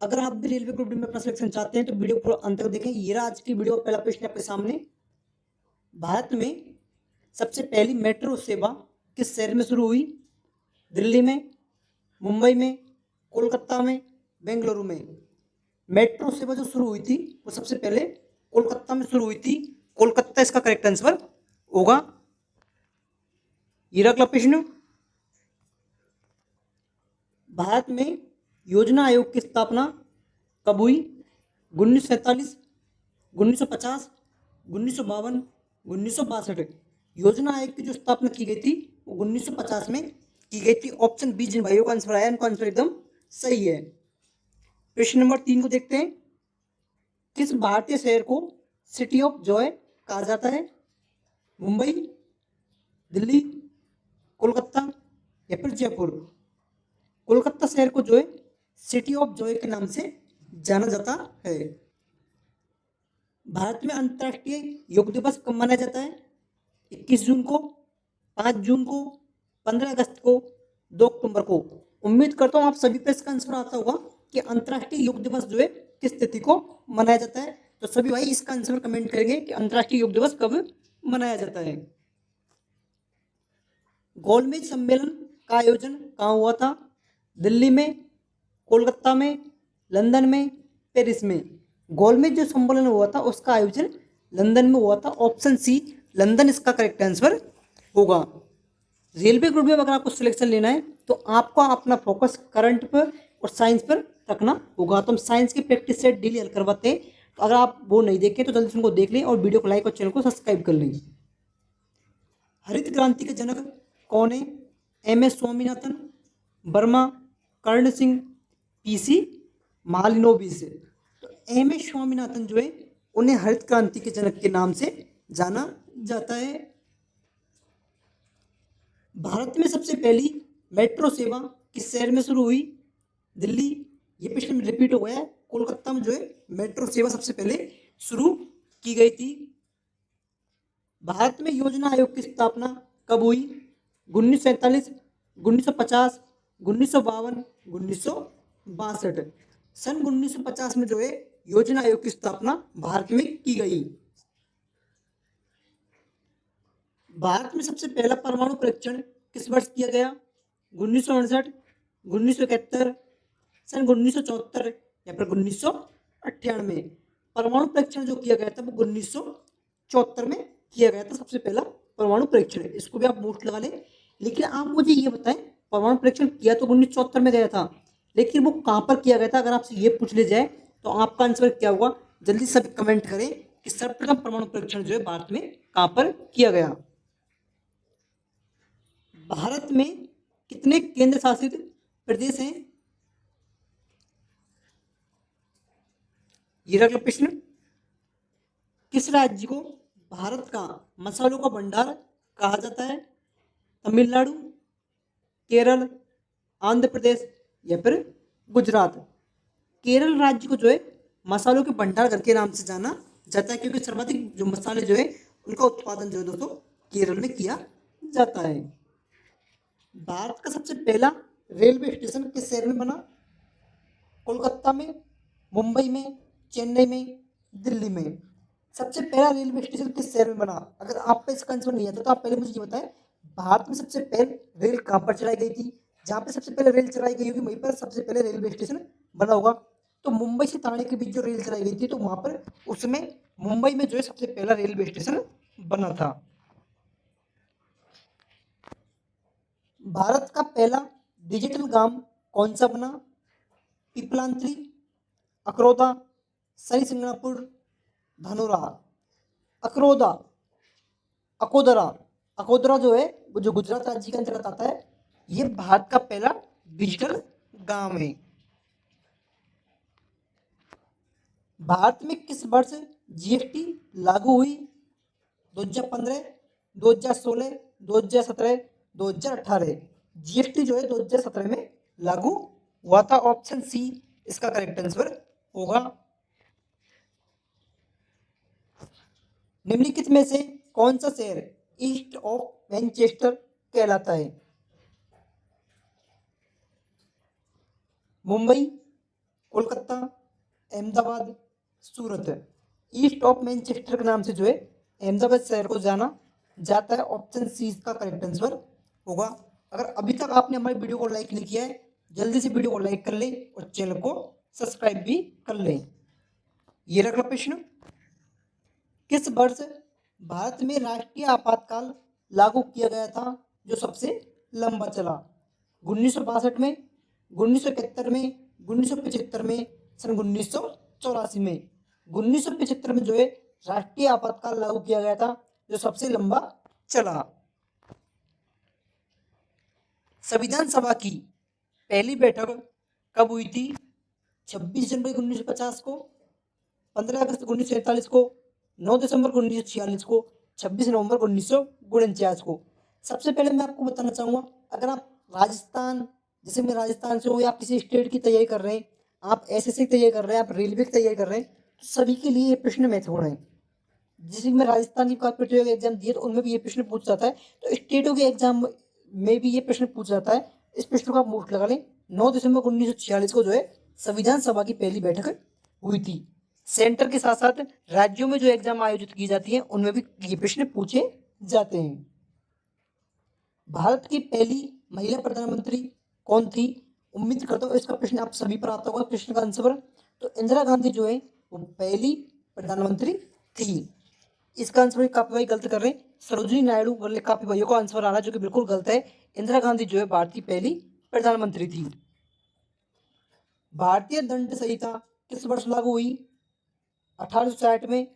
अगर आप भी रेलवे ग्रुप डी में अपना सिलेक्शन चाहते हैं तो वीडियो पूरा अंत तक देखें। ये रहा आज की वीडियो का पहला प्रश्न आपके सामने। भारत में सबसे पहली मेट्रो सेवा किस शहर में शुरू हुई? दिल्ली में, मुंबई में, कोलकाता में, बेंगलुरु में। मेट्रो सेवा जो शुरू हुई थी वो सबसे पहले कोलकाता में शुरू हुई थी। कोलकाता इसका करेक्ट आंसर होगा। ये अगला प्रश्न। भारत में योजना आयोग की स्थापना कब हुई? 1947, 1950, 1952, 1962। योजना आयोग की जो स्थापना की गई थी वो 1950 में की गई थी। ऑप्शन बी जिन भाइयों का आंसर आया उनका आंसर एकदम सही है। प्रश्न नंबर 3 को देखते हैं। किस भारतीय शहर को सिटी ऑफ जॉय कहा जाता है? मुंबई, दिल्ली, कोलकाता या फिर जयपुर। कोलकाता शहर को जो है सिटी ऑफ जॉय के नाम से जाना जाता है। भारत में अंतर्राष्ट्रीय योग दिवस कब मनाया जाता है? 21 जून को, 5 जून को, 15 अगस्त को, 2 अक्टूबर को। उम्मीद करता हूँ आप सभी पे इसका आंसर आता होगा कि अंतर्राष्ट्रीय योग दिवस जो है किस तिथि को मनाया जाता है। तो सभी भाई इसका आंसर कमेंट करेंगे कि अंतर्राष्ट्रीय योग दिवस कब मनाया जाता है। गोलमेज सम्मेलन का आयोजन कहाँ हुआ था? दिल्ली में, कोलकाता में, लंदन में, पेरिस में। गोलमेज जो सम्मेलन हुआ था उसका आयोजन लंदन में हुआ था। ऑप्शन सी लंदन इसका करेक्ट आंसर होगा। रेलवे ग्रुप में अगर आपको सिलेक्शन लेना है तो आपको अपना फोकस करंट पर और साइंस पर रखना होगा। तो हम साइंस की प्रैक्टिस सेट डेली हल करवाते हैं। तो अगर आप वो नहीं देखें तो जल्दी से उनको देख लें और वीडियो को लाइक और चैनल को सब्सक्राइब कर लें। हरित क्रांति के जनक कौन है? एम एस स्वामीनाथन, वर्मा, कर्ण सिंह, पीसी मालिनोबिस। तो एम एस स्वामीनाथन जो है उन्हें हरित क्रांति के जनक के नाम से जाना जाता है। भारत में सबसे पहली मेट्रो सेवा किस शहर में शुरू हुई? दिल्ली, ये प्रश्न में रिपीट हो गया है। कोलकाता में जो है मेट्रो सेवा सबसे पहले शुरू की गई थी। भारत में योजना आयोग की स्थापना कब हुई? 1947, 1950, 1952, 1962। सन 1950 में जो है योजना आयोग की स्थापना भारत में की गई। भारत में सबसे पहला परमाणु परीक्षण किस वर्ष किया गया? 1968, 1971, सन 1974 या फिर 1998। परमाणु परीक्षण जो किया गया था वो 1974 में किया गया था सबसे पहला परमाणु परीक्षण। इसको भी आप नोट लगा लें। लेकिन आप मुझे ये बताएं, परमाणु परीक्षण किया तो 1974 में गया था, लेकिन वो कहाँ पर किया गया था? अगर आपसे ये पूछ ले जाए तो आपका आंसर क्या होगा? जल्दी सब कमेंट करें कि सर्वप्रथम परमाणु परीक्षण जो है भारत में कहाँ पर किया गया। भारत में कितने केंद्र शासित प्रदेश हैं? ये रहा प्रश्न। किस राज्य को भारत का मसालों का भंडार कहा जाता है? तमिलनाडु, केरल, आंध्र प्रदेश या फिर गुजरात। केरल राज्य को जो है मसालों के भंडार घर के नाम से जाना जाता है, क्योंकि सर्वाधिक जो मसाले जो है उनका उत्पादन जो है दोस्तों केरल में किया जाता है। भारत का सबसे पहला रेलवे स्टेशन किस शहर में बना? कोलकाता में, मुंबई में, चेन्नई में, दिल्ली में। सबसे पहला रेलवे स्टेशन किस शहर में बना? अगर आप पे इसका आंसर नहीं आता तो आप पहले मुझे ये बताएं, भारत में सबसे पहले रेल कहाँ पर चलाई गई थी? जहाँ पे सबसे पहले रेल चलाई गई होगी वहीं पर सबसे पहले रेलवे स्टेशन बना होगा। तो मुंबई से ठाणे के बीच जो रेल चलाई गई थी तो वहां पर उसमें मुंबई में जो है सबसे पहला रेलवे स्टेशन बना था। भारत का पहला डिजिटल गांव कौन सा बना? पिपलांत्री, अकरोदा, सरी सिंगापुर, धनोरा। अकरोदा, अकोदरा। अकोदरा जो है वो जो गुजरात राज्य के अंतर्गत आता है, ये भारत का पहला डिजिटल गांव है। भारत में किस वर्ष जीएसटी लागू हुई? 2015, 2016, 2017, 2018। जीएसटी जो है 2017 में लागू हुआ था। ऑप्शन सी इसका करेक्ट आंसर होगा। निम्नलिखित में से कौन सा शहर ईस्ट ऑफ मैनचेस्टर कहलाता है? मुंबई, कोलकाता, अहमदाबाद, सूरत। ईस्ट ऑफ मैनचेस्टर के नाम से जो है अहमदाबाद शहर को जाना जाता है। ऑप्शन सी इसका करेक्ट आंसर होगा। अगर अभी तक आपने हमारी वीडियो को लाइक नहीं किया है, जल्दी से वीडियो को लाइक कर लें और चैनल को सब्सक्राइब भी कर लें। ये रखा प्रश्न, किस वर्ष भारत में राष्ट्रीय आपातकाल लागू किया गया था जो सबसे लंबा चला? 1962 में, 1971 में, 1975 में, सन 1984 में। 1975 में जो है राष्ट्रीय आपातकाल लागू किया गया था जो सबसे लंबा चला। संविधान सभा की पहली बैठक कब हुई थी? 26 जनवरी 1950 को, 15 अगस्त 1947 को, 9 दिसंबर 1946 को, 26 नवंबर 1949 को। सबसे पहले मैं आपको बताना चाहूँगा, अगर आप राजस्थान, जैसे मैं राजस्थान से हूँ, या आप किसी स्टेट की तैयारी कर रहे हैं, आप एसएससी की तैयारी कर रहे हैं, आप रेलवे की तैयारी कर रहे हैं, तो सभी के लिए ये प्रश्न महत्वपूर्ण है। जैसे मैं राजस्थान की कॉम्पिटिटिव एग्जाम दिए तो उनमें भी ये प्रश्न पूछ जाता है, तो स्टेटों के एग्जाम में भी ये प्रश्न पूछ जाता है। इस प्रश्न को आप नोट लगा लें। 9 दिसंबर 1946 को जो है संविधान सभा की पहली बैठक हुई थी। सेंटर के साथ साथ राज्यों में जो एग्जाम आयोजित की जाती है उनमें भी ये प्रश्न पूछे जाते हैं। भारत की पहली महिला प्रधानमंत्री कौन थी? उम्मीद करता हूँ इसका प्रश्न आप सभी पर आता होगा प्रश्न का आंसर। तो इंदिरा गांधी जो है वो पहली प्रधानमंत्री थी। इसका आंसर काफी भाई गलत कर रहे हैं, सरोजिनी नायडू वाले काफी भाइयों का आंसर आ रहा है जो कि बिल्कुल गलत है। इंदिरा गांधी जो है भारत की पहली प्रधानमंत्री थी। भारतीय दंड संहिता किस वर्ष लागू हुई? 1860 में,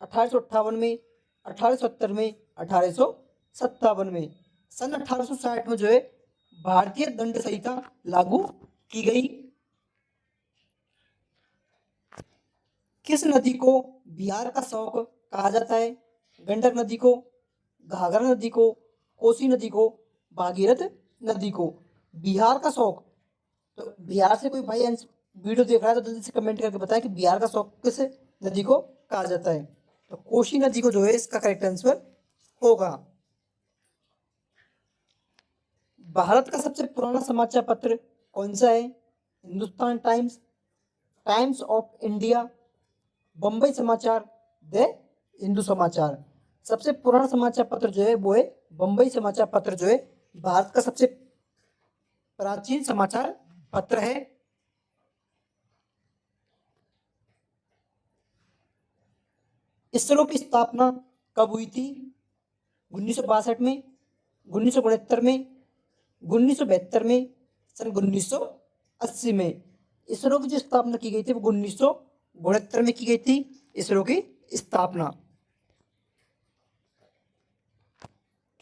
1858 में, 1870 में, 1857 में। सन 1860 में जो है भारतीय दंड संहिता लागू की गई। किस नदी को बिहार का शौक कहा जाता है? गंडक नदी को, घाघरा नदी को, कोसी नदी को, भागीरथ नदी को। बिहार का शौक, तो बिहार से कोई भाई वीडियो देख रहा है तो जल्दी से कमेंट करके बताएं कि बिहार का शौक किस नदी को कहा जाता है। तो कोसी नदी को जो है इसका करेक्ट आंसर होगा। भारत का सबसे पुराना समाचार पत्र कौन सा है? Hindustan Times, Times of India, Bombay Samachar, the Hindu समाचार। सबसे पुराना समाचार पत्र जो है वो है बंबई समाचार पत्र, जो है भारत का सबसे प्राचीन समाचार पत्र है। इसरो की स्थापना कब हुई थी? 1962 में, 1969 में, 1972 में, सन 1980 में। इसरो की जो स्थापना की गई थी वो 1969 में की गई थी, इसरो की स्थापना।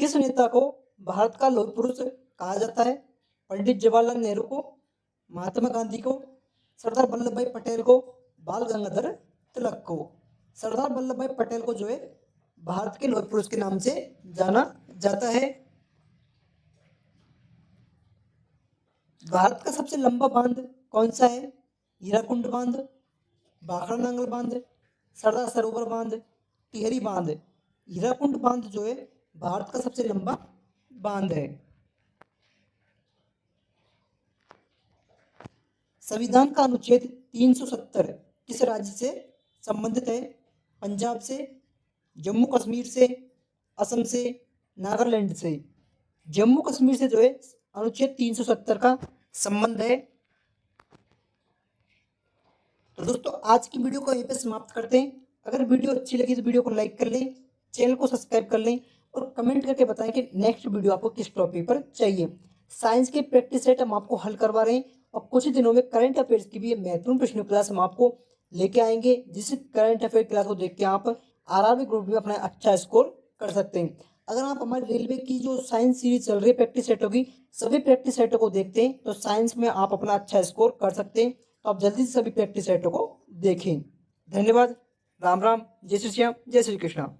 किस नेता को भारत का लौह पुरुष कहा जाता है? पंडित जवाहरलाल नेहरू को, महात्मा गांधी को, सरदार वल्लभ भाई पटेल को, बाल गंगाधर तिलक को। सरदार वल्लभ भाई पटेल को जो है भारत के लौह पुरुष के नाम से जाना जाता है। भारत का सबसे लंबा बांध कौन सा है? हीराकुंड बांध, भाखड़ा नांगल बांध, सरदार सरोवर बांध, टिहरी बांध। हीराकुंड बांध जो है भारत का सबसे लंबा बांध है। संविधान का अनुच्छेद 370 किस राज्य से संबंधित है? पंजाब से, जम्मू कश्मीर से, असम से, नागालैंड से। जम्मू कश्मीर से जो है अनुच्छेद 370 का संबंध है। तो दोस्तों आज की वीडियो को यहीं पे समाप्त करते हैं। अगर वीडियो अच्छी लगी तो वीडियो को लाइक कर लें, चैनल को सब्सक्राइब कर लें और कमेंट करके बताएं कि नेक्स्ट वीडियो आपको किस टॉपिक पर चाहिए। साइंस के प्रैक्टिस सेट हम आपको हल करवा रहे हैं और कुछ ही दिनों में करंट अफेयर्स की भी महत्वपूर्ण प्रश्न क्लास हम आपको लेके आएंगे, जिस करंट अफेयर क्लास को देख के आप आरआरबी ग्रुप में अपना अच्छा स्कोर कर सकते हैं। अगर आप हमारे रेलवे की जो साइंस सीरीज चल रही है प्रैक्टिस सेटों की, सभी प्रैक्टिस सेटों को देखते हैं तो साइंस में आप अपना अच्छा स्कोर कर सकते हैं। तो आप जल्दी से सभी प्रैक्टिस सेटों को देखें। धन्यवाद। राम राम, जय श्री श्याम, जय श्री कृष्णा।